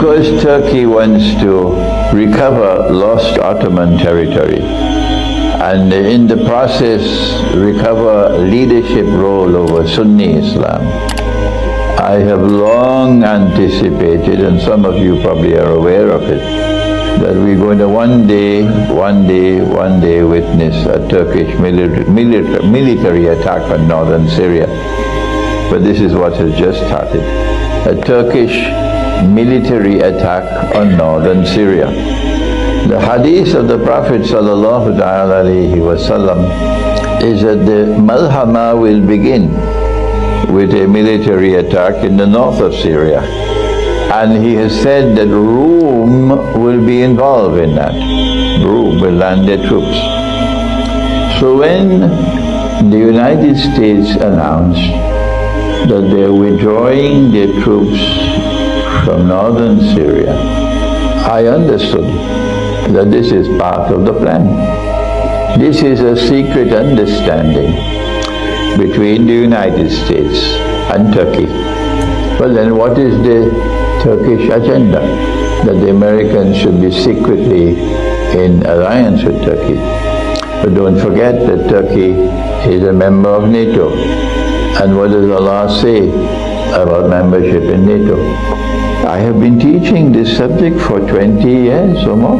because Turkey wants to recover lost Ottoman territory and in the process recover leadership role over Sunni Islam, I have long anticipated, and some of you probably are aware of it, that we're going to one day witness a Turkish military attack on northern Syria. But this is what has just started. A Turkish military attack on northern Syria. The hadith of the Prophet ﷺ is that the Malhama will begin with a military attack in the north of Syria. And he has said that Rome will be involved in that. Rome will land their troops. So when the United States announced that they're withdrawing their troops from northern Syria, I understood that this is part of the plan. This is a secret understanding between the United States and Turkey. Well then, what is the Turkish agenda? That the Americans should be secretly in alliance with Turkey. But don't forget that Turkey is a member of NATO. And what does Allah say about membership in NATO? I have been teaching this subject for 20 years or more,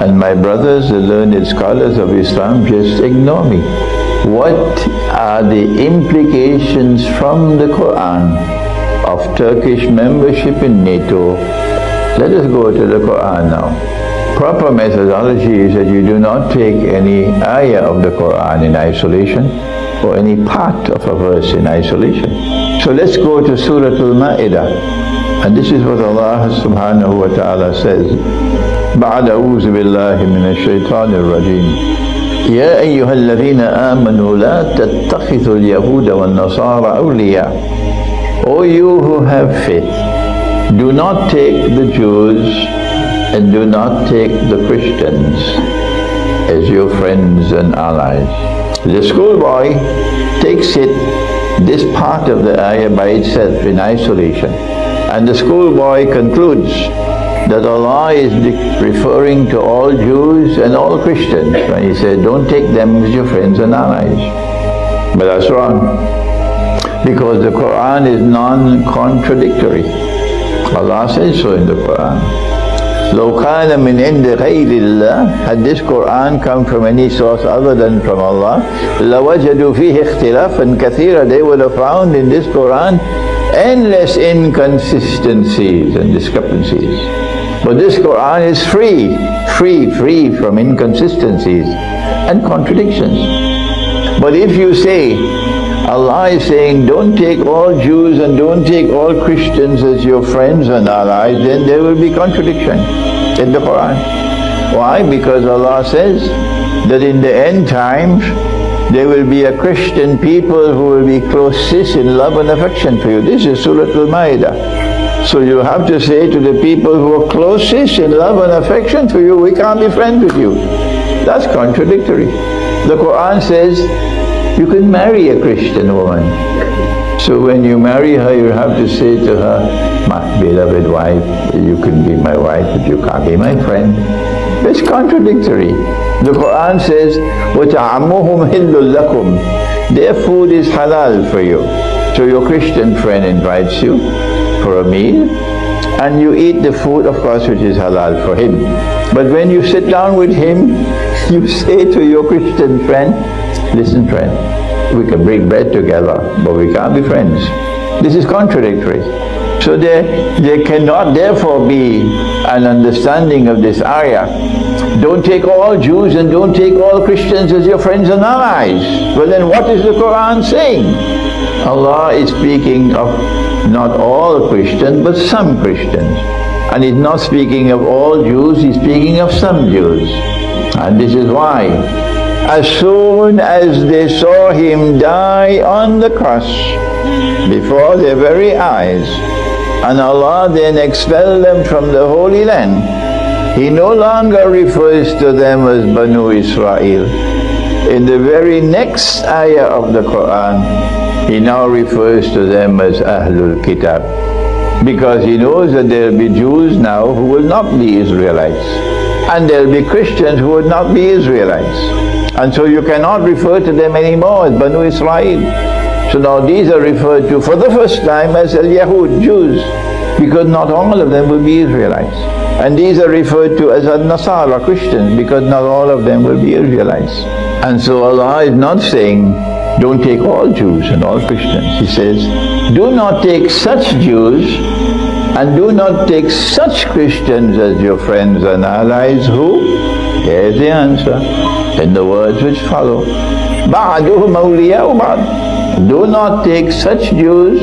and my brothers, the learned scholars of Islam, just ignore me. What are the implications from the Quran of Turkish membership in NATO? Let us go to the Quran now. Proper methodology is that you do not take any ayah of the Quran in isolation or any part of a verse in isolation. So let's go to Surah Al-Ma'idah, and this is what Allah subhanahu wa ta'ala says. بعد أعوذ بالله من الشيطان الرجيم يا أيها الذين آمنوا لا تتخذوا اليهود والنصارى أولياء. O you who have faith, do not take the Jews and do not take the Christians as your friends and allies. The schoolboy takes this part of the ayah by itself in isolation, and the schoolboy concludes that Allah is referring to all Jews and all Christians when He said, don't take them as your friends and allies. But that's wrong, because the Quran is non-contradictory. Allah says so in the Quran. لو كان من عند غير الله, had this Quran come from any source other than from Allah, لوجدوا فيه اختلافا كثيرا, they would have found in this Quran endless inconsistencies and discrepancies. But this Quran is free from inconsistencies and contradictions. But if you say, Allah is saying, don't take all Jews and don't take all Christians as your friends and allies, then there will be contradiction in the Quran. Why? Because Allah says that in the end times, there will be a Christian people who will be closest in love and affection for you. This is Surah Al-Ma'idah. So you have to say to the people who are closest in love and affection for you, we can't be friends with you. That's contradictory. The Quran says, you can marry a Christian woman. So when you marry her, you have to say to her, my beloved wife, you can be my wife, but you can't be my friend. It's contradictory. The Quran says, وَتَعَمُّهُمْ هِلٌّ لَكُمْ, their food is halal for you. So your Christian friend invites you for a meal, and you eat the food, of course, which is halal for him. But when you sit down with him, you say to your Christian friend, listen friend, we can break bread together, but we can't be friends. This is contradictory. So there cannot therefore be an understanding of this ayah. Don't take all Jews and don't take all Christians as your friends and allies. Well then what is the Quran saying? Allah is speaking of not all Christians, but some Christians. And He's not speaking of all Jews, He's speaking of some Jews. And this is why, as soon as they saw him die on the cross before their very eyes, and Allah then expelled them from the Holy Land, He no longer refers to them as Banu Israel. In the very next ayah of the Quran, He now refers to them as Ahlul Kitab. because he knows that there will be Jews now who will not be Israelites, and there will be Christians who will not be Israelites, and so you cannot refer to them anymore as Banu Israel. So now these are referred to for the first time as Al-Yahud, Jews, because not all of them will be Israelites. And these are referred to as Al-Nasara, Christians, because not all of them will be Israelites. And so Allah is not saying, don't take all Jews and all Christians. He says, do not take such Jews and do not take such Christians as your friends and allies who? Here's the answer in the words which follow. بَعْدُهُمْ أَوْلِيَاءُ بَعْدٍ. Do not take such Jews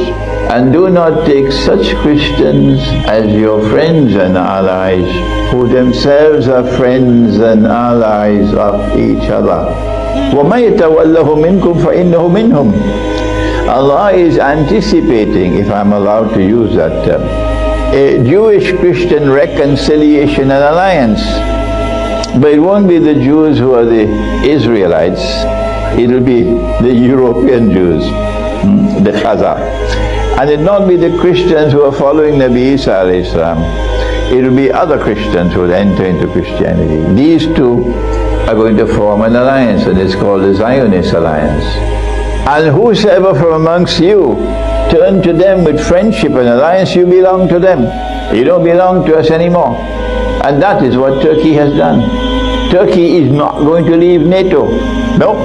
and do not take such Christians as your friends and allies, who themselves are friends and allies of each other. وَمَن يَتَوَلَّهُ مِنكُمْ فَإِنَّهُ مِنْهُمْ. Allah is anticipating, if I'm allowed to use that term, a Jewish-Christian reconciliation and alliance. But it won't be the Jews who are the Israelites, it will be the European Jews, the Khazar. And it will not be the Christians who are following Nabi Isa alayhi salam. It will be other Christians who will enter into Christianity. These two are going to form an alliance, and it's called the Zionist Alliance. And whosoever from amongst you turn to them with friendship and alliance, you belong to them. You don't belong to us anymore. And that is what Turkey has done. Turkey is not going to leave NATO. No.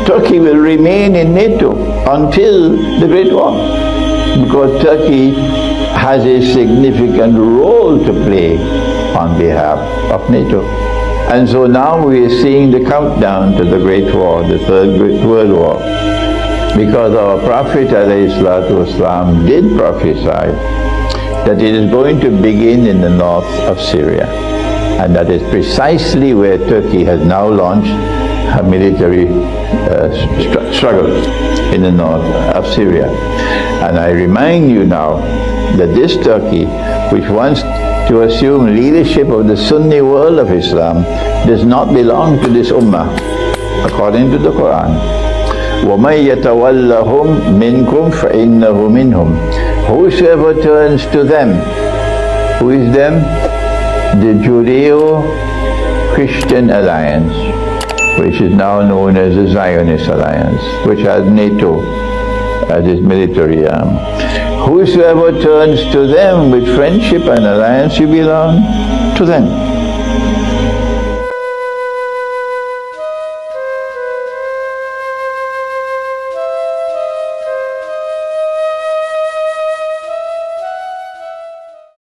Turkey will remain in NATO until the Great War, because Turkey has a significant role to play on behalf of NATO. And so now we are seeing the countdown to the Great War, the Third Great World War, because our Prophet ﷺ did prophesy that it is going to begin in the north of Syria, and that is precisely where Turkey has now launched her military struggle, in the north of Syria. And I remind you now that this Turkey, which wants to assume leadership of the Sunni world of Islam, does not belong to this ummah, according to the Quran. وَمَن يَتَوَلَّهُمْ مِنْكُمْ فَإِنَّهُ مِنْهُمْ. Whosoever turns to them, who is them? The Judeo-Christian Alliance, which is now known as the Zionist Alliance, which has NATO as its military arm. Whosoever turns to them with friendship and alliance, you belong to them.